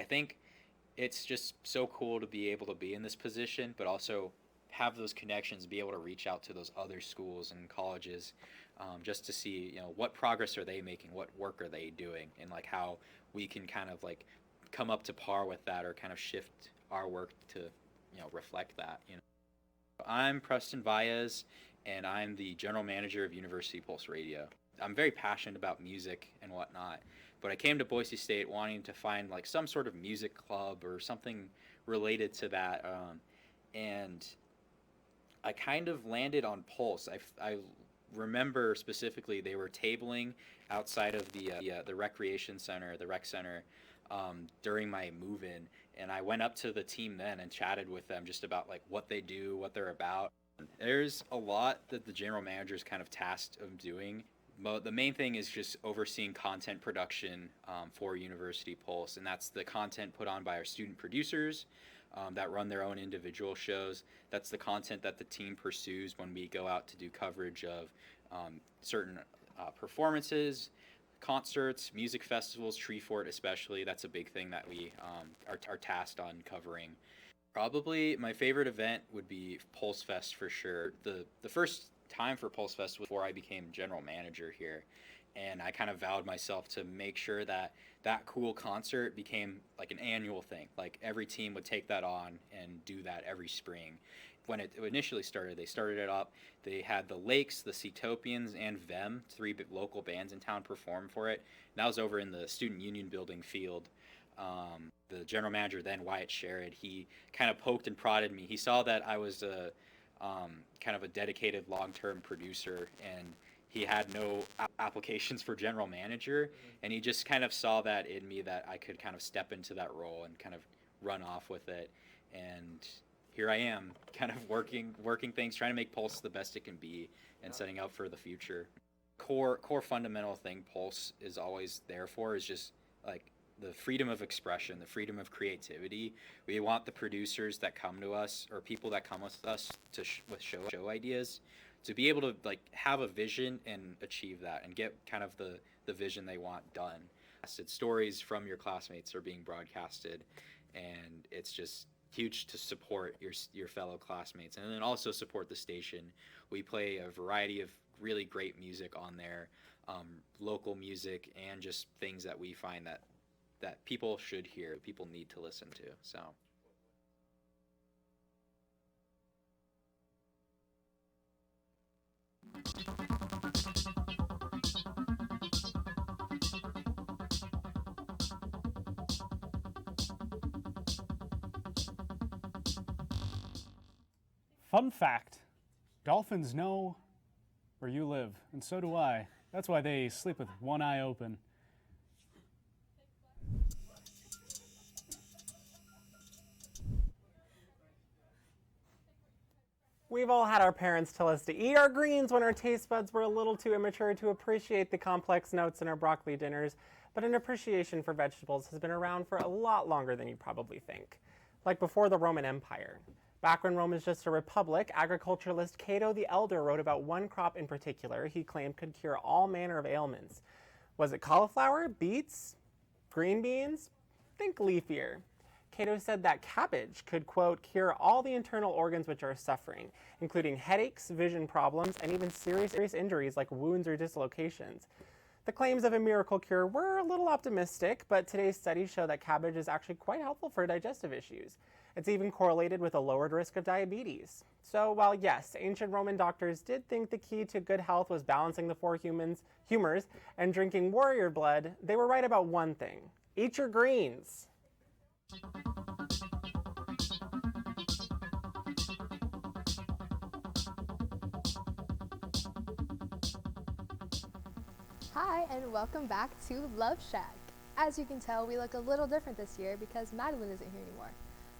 think it's just so cool to be able to be in this position, but also have those connections, be able to reach out to those other schools and colleges, just to see, what progress are they making, what work are they doing, and like how we can kind of like come up to par with that or kind of shift our work to, reflect that. I'm Preston Baez, and I'm the general manager of University Pulse Radio. I'm very passionate about music and whatnot, but I came to Boise State wanting to find like some sort of music club or something related to that, and I kind of landed on Pulse. I remember specifically they were tabling outside of the recreation center, the rec center, during my move-in, and I went up to the team then and chatted with them just about like what they do, what they're about. There's a lot that the general manager is kind of tasked of doing. But the main thing is just overseeing content production for University Pulse, and that's the content put on by our student producers that run their own individual shows. That's the content that the team pursues when we go out to do coverage of certain performances, concerts, music festivals, Tree Fort especially. That's a big thing that we are tasked on covering. Probably my favorite event would be Pulse Fest for sure. The first time for Pulse Fest was before I became general manager here, and I kind of vowed myself to make sure that that cool concert became like an annual thing. Like every team would take that on and do that every spring. When it initially started, they started it up. They had the Lakes, the Seatopians, and Vem, three local bands in town, perform for it. And that was over in the Student Union Building field. The general manager then, Wyatt Sherrod, he kind of poked and prodded me. He saw that I was kind of a dedicated long-term producer, and he had no applications for general manager, and he just kind of saw that in me, that I could kind of step into that role and kind of run off with it. And here I am, kind of working things, trying to make Pulse the best it can be, and setting up for the future. Core fundamental thing Pulse is always there for is just like the freedom of expression, the freedom of creativity. We want the producers that come to us, or people that come with us with show ideas, to be able to like have a vision and achieve that and get kind of the vision they want done. Stories from your classmates are being broadcasted, and it's just huge to support your fellow classmates, and then also support the station. We play a variety of really great music on there, local music, and just things that we find that people should hear, people need to listen to. So Fun fact, dolphins know where you live, and so do I. That's why they sleep with one eye open. We've all had our parents tell us to eat our greens when our taste buds were a little too immature to appreciate the complex notes in our broccoli dinners, but an appreciation for vegetables has been around for a lot longer than you probably think. Like before the Roman Empire. Back when Rome was just a republic, agriculturalist Cato the Elder wrote about one crop in particular he claimed could cure all manner of ailments. Was it cauliflower, beets, green beans? Think leafier. Cato said that cabbage could, quote, cure all the internal organs which are suffering, including headaches, vision problems, and even serious injuries like wounds or dislocations. The claims of a miracle cure were a little optimistic, but today's studies show that cabbage is actually quite helpful for digestive issues. It's even correlated with a lowered risk of diabetes. So while yes, ancient Roman doctors did think the key to good health was balancing the four humors and drinking warrior blood, they were right about one thing. Eat your greens. Hi, and welcome back to Love Shack. As you can tell, we look a little different this year because Madeline isn't here anymore.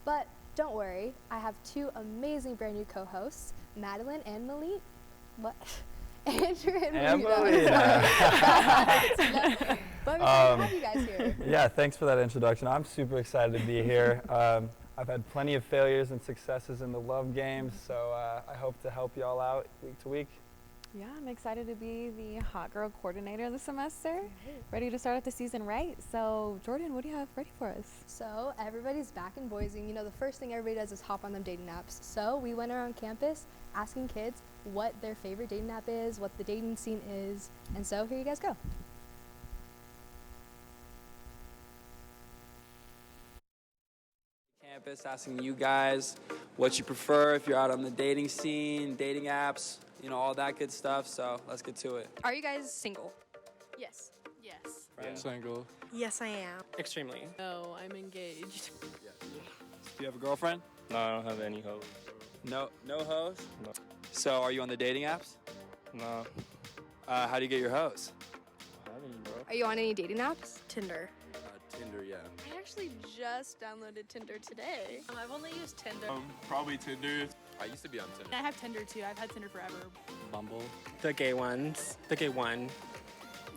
But don't worry, I have two amazing brand new co-hosts, Madeline and Melita. What? Andrew and Melita. But we're glad to have you guys here. Yeah, thanks for that introduction. I'm super excited to be here. I've had plenty of failures and successes in the love game, so I hope to help you all out week to week. Yeah, I'm excited to be the hot girl coordinator this semester. Ready to start out the season right. So, Jordan, what do you have ready for us? So everybody's back in Boise. You know, the first thing everybody does is hop on them dating apps. So we went around campus asking kids what their favorite dating app is, what the dating scene is. And so here you guys go. Campus, asking you guys what you prefer, if you're out on the dating scene, dating apps, you know, all that good stuff. So let's get to it. Are you guys single? Yes. Yes. Single. Yes, I am. Extremely. No, I'm engaged. Do you have a girlfriend? No, I don't have any hoes. No hoes? No. So are you on the dating apps? No. How do you get your hoes? Are you on any dating apps? Tinder. Tinder, yeah. I actually just downloaded Tinder today. I've only used Tinder. Probably Tinder. I used to be on Tinder. I have Tinder too. I've had Tinder forever. Bumble. The gay ones. The gay one.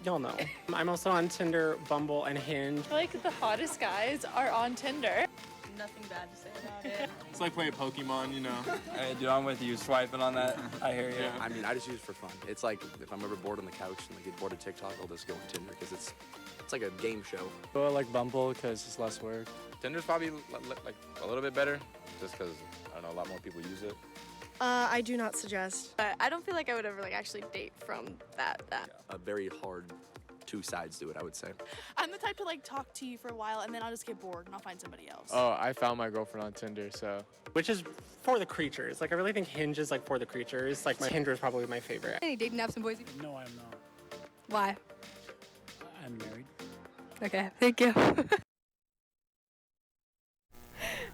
Y'all know. I'm also on Tinder, Bumble, and Hinge. I feel like the hottest guys are on Tinder. Nothing bad to say about it. It's like playing Pokemon, you know. Hey, dude, I'm with you. Swiping on that. I hear you. Yeah. I mean, I just use it for fun. It's like if I'm ever bored on the couch and I get bored of TikTok, I'll just go on Tinder because it's like a game show. Oh, I like Bumble because it's less work. Tinder's probably like a little bit better just because, I don't know, a lot more people use it. I do not suggest. But I don't feel like I would ever actually date from that. A very hard two sides to it, I would say. I'm the type to talk to you for a while and then I'll just get bored and I'll find somebody else. Oh, I found my girlfriend on Tinder, so. Which is for the creatures. Like, I really think Hinge is for the creatures. Like, my Tinder is probably my favorite. Any dating apps in Boise? No, I am not. Why? I'm married. Okay, thank you.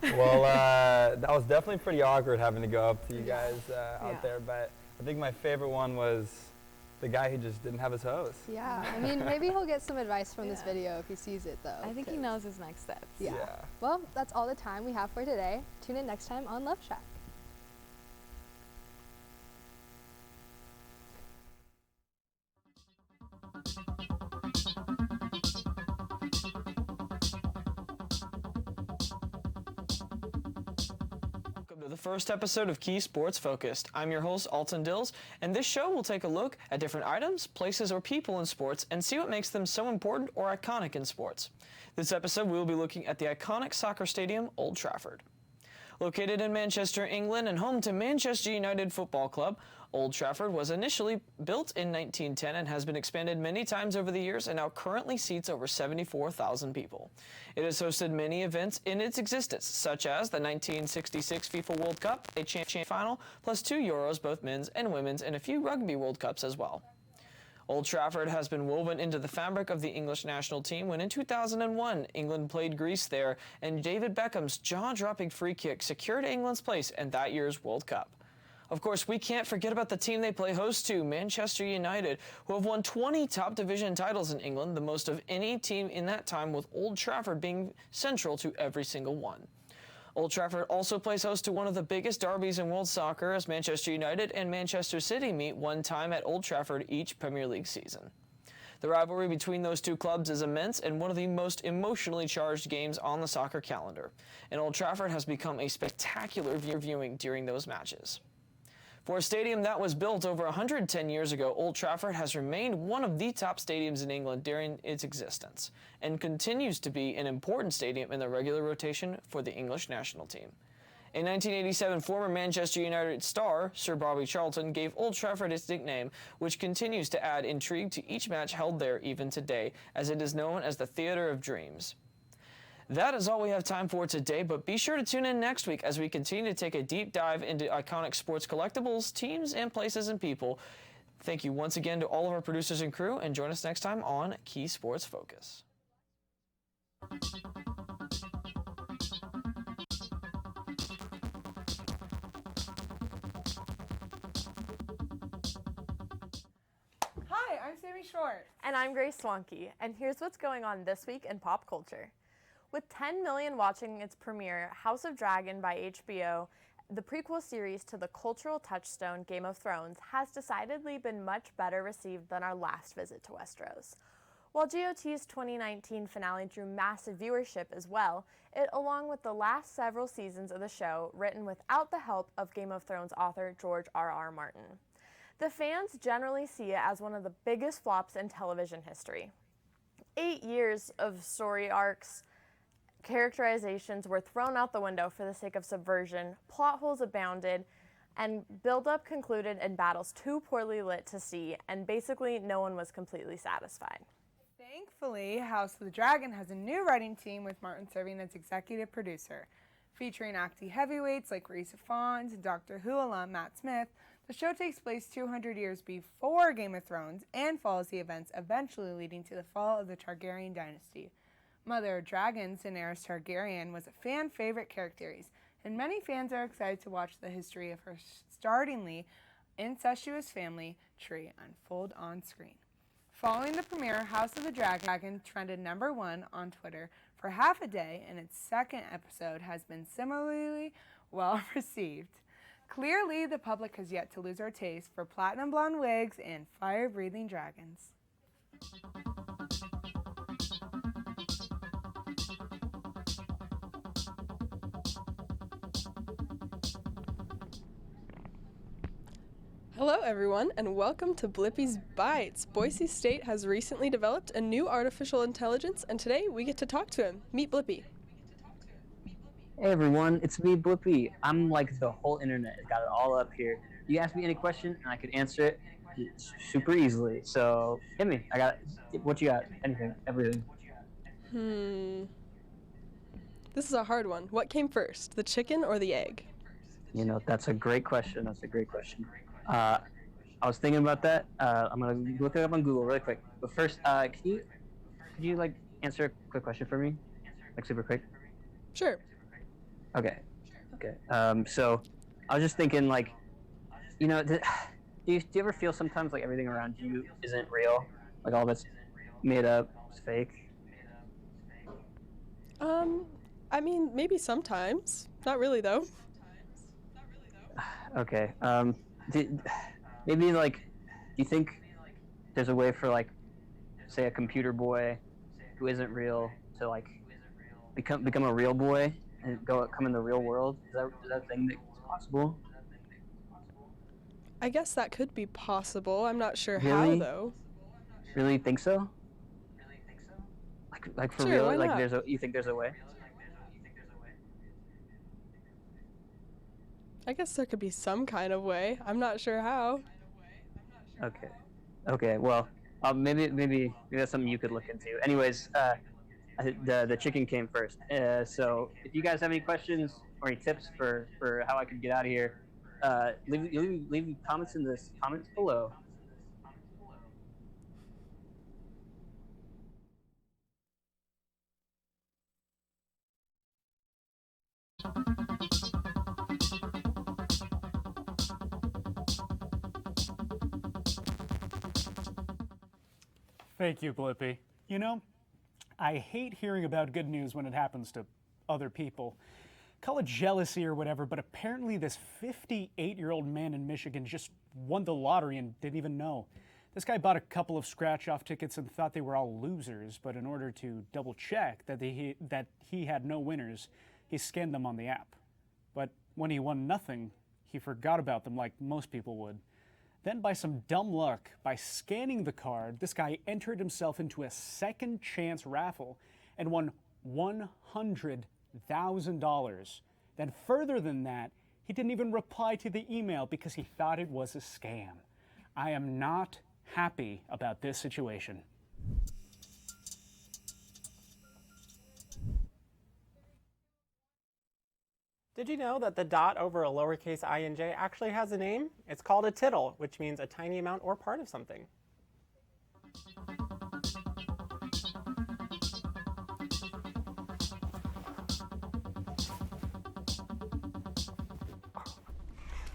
Well, that was definitely pretty awkward having to go up to you guys out there, but I think my favorite one was the guy who just didn't have his hose. Yeah, I mean, maybe he'll get some advice from this video if he sees it, though. I think he knows his next steps. Yeah. Well, that's all the time we have for today. Tune in next time on Love Shack. To the first episode of Key Sports Focused. I'm your host, Alton Dills, and this show will take a look at different items, places, or people in sports and see what makes them so important or iconic in sports. This episode, we will be looking at the iconic soccer stadium, Old Trafford. Located in Manchester, England, and home to Manchester United Football Club, Old Trafford was initially built in 1910 and has been expanded many times over the years and now currently seats over 74,000 people. It has hosted many events in its existence, such as the 1966 FIFA World Cup, a championship final, plus 2 Euros, both men's and women's, and a few Rugby World Cups as well. Old Trafford has been woven into the fabric of the English national team when in 2001, England played Greece there, and David Beckham's jaw-dropping free kick secured England's place in that year's World Cup. Of course, we can't forget about the team they play host to, Manchester United, who have won 20 top division titles in England, the most of any team in that time, with Old Trafford being central to every single one. Old Trafford also plays host to one of the biggest derbies in world soccer, as Manchester United and Manchester City meet one time at Old Trafford each Premier League season. The rivalry between those two clubs is immense and one of the most emotionally charged games on the soccer calendar, and Old Trafford has become a spectacular viewing during those matches. For a stadium that was built over 110 years ago, Old Trafford has remained one of the top stadiums in England during its existence and continues to be an important stadium in the regular rotation for the English national team. In 1987, former Manchester United star Sir Bobby Charlton gave Old Trafford its nickname, which continues to add intrigue to each match held there even today, as it is known as the Theatre of Dreams. That is all we have time for today, but be sure to tune in next week as we continue to take a deep dive into iconic sports collectibles, teams, and places and people. Thank you once again to all of our producers and crew, and join us next time on Key Sports Focus. Hi, I'm Sammy Short. And I'm Grace Swanke, and here's what's going on this week in pop culture. With 10 million watching its premiere, House of Dragon by HBO, the prequel series to the cultural touchstone Game of Thrones, has decidedly been much better received than our last visit to Westeros. While GOT's 2019 finale drew massive viewership as well, it, along with the last several seasons of the show, written without the help of Game of Thrones author George R.R. Martin. The fans generally see it as one of the biggest flops in television history. 8 years of story arcs, characterizations were thrown out the window for the sake of subversion, plot holes abounded, and build-up concluded in battles too poorly lit to see, and basically no one was completely satisfied. Thankfully, House of the Dragon has a new writing team with Martin serving as executive producer. Featuring acting heavyweights like Rhys Ifans and Doctor Who alum Matt Smith, the show takes place 200 years before Game of Thrones and follows the events eventually leading to the fall of the Targaryen dynasty. Mother of Dragons, Daenerys Targaryen, was a fan favorite character, and many fans are excited to watch the history of her startlingly incestuous family tree unfold on screen. Following the premiere, House of the Dragon trended #1 on Twitter for half a day, and its second episode has been similarly well received. Clearly, the public has yet to lose their taste for platinum blonde wigs and fire-breathing dragons. Hello everyone, and welcome to Blippi's Bites. Boise State has recently developed a new artificial intelligence, and today we get to talk to him. Meet Blippy. Hey everyone, it's me, Blippy. I'm like the whole internet. It's got it all up here. You ask me any question, and I could answer it super easily. So hit me. I got what you got. Anything, everything. This is a hard one. What came first, the chicken or the egg? You know, that's a great question. I was thinking about that. I'm gonna look it up on Google really quick. But first, could you like answer a quick question for me, like super quick? Sure. Okay. So I was just thinking, like, you know, do you ever feel sometimes like everything around you isn't real, like all of it's made up, it's fake? I mean, maybe sometimes. Not really though. Okay. Maybe like, do you think there's a way for like, say, a computer boy who isn't real to like become a real boy and come in the real world? Is that a thing that's possible? I guess that could be possible. I'm not sure Really? how though. Really think so? Like for Sure, real? why Like not? you think there's a way? I guess there could be some kind of way. I'm not sure how. Okay. Well, maybe that's something you could look into. Anyways, the chicken came first. So if you guys have any questions or any tips for how I could get out of here, leave comments in the comments below. Thank you, Blippy. You know, I hate hearing about good news when it happens to other people. Call it jealousy or whatever, but apparently this 58-year-old man in Michigan just won the lottery and didn't even know. This guy bought a couple of scratch-off tickets and thought they were all losers, but in order to double-check that he had no winners, he scanned them on the app. But when he won nothing, he forgot about them like most people would. Then by some dumb luck, by scanning the card, this guy entered himself into a second chance raffle and won $100,000. Then further than that, he didn't even reply to the email because he thought it was a scam. I am not happy about this situation. Did you know that the dot over a lowercase I and j actually has a name? It's called a tittle, which means a tiny amount or part of something.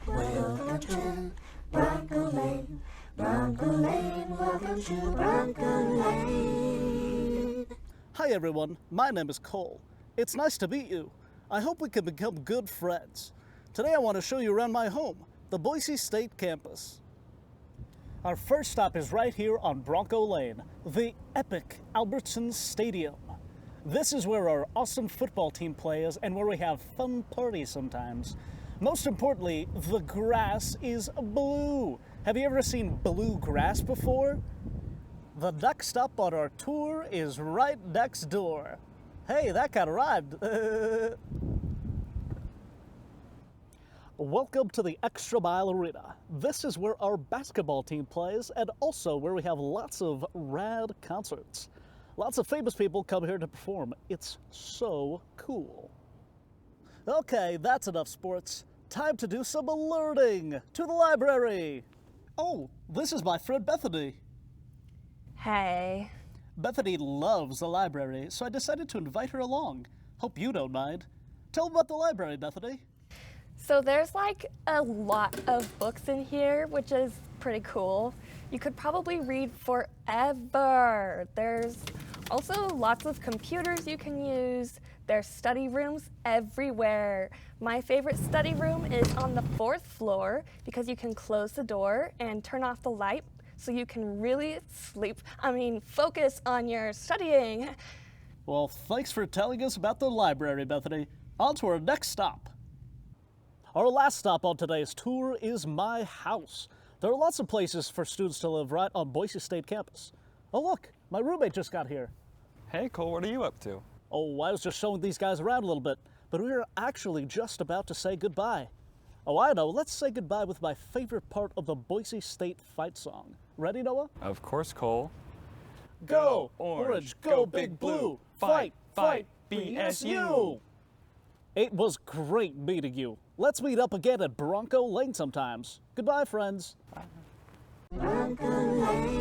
Welcome to Bronco Lane, welcome to Bronco Lane. Hi everyone, my name is Cole. It's nice to meet you. I hope we can become good friends. Today I want to show you around my home, the Boise State campus. Our first stop is right here on Bronco Lane, the epic Albertson Stadium. This is where our awesome football team plays and where we have fun parties sometimes. Most importantly, the grass is blue. Have you ever seen blue grass before? The next stop on our tour is right next door. Hey, that kind of rhymed. Welcome to the Extra Mile Arena. This is where our basketball team plays and also where we have lots of rad concerts. Lots of famous people come here to perform. It's so cool. Okay, that's enough sports. Time to do some learning. To the library. Oh, this is my friend Bethany. Hey. Bethany loves the library, so I decided to invite her along. Hope you don't mind. Tell them about the library, Bethany. So there's like a lot of books in here, which is pretty cool. You could probably read forever. There's also lots of computers you can use. There's study rooms everywhere. My favorite study room is on the 4th floor because you can close the door and turn off the light so you can really focus on your studying. Well, thanks for telling us about the library, Bethany. On to our next stop. Our last stop on today's tour is my house. There are lots of places for students to live right on Boise State campus. Oh look, my roommate just got here. Hey Cole, what are you up to? Oh, I was just showing these guys around a little bit, but we are actually just about to say goodbye. Oh, I know, let's say goodbye with my favorite part of the Boise State fight song. Ready, Noah? Of course, Cole. Go, Orange, go Big Blue, fight, fight, BSU! It was great meeting you. Let's meet up again at Bronco Lane sometimes. Goodbye, friends. Bronco Lane.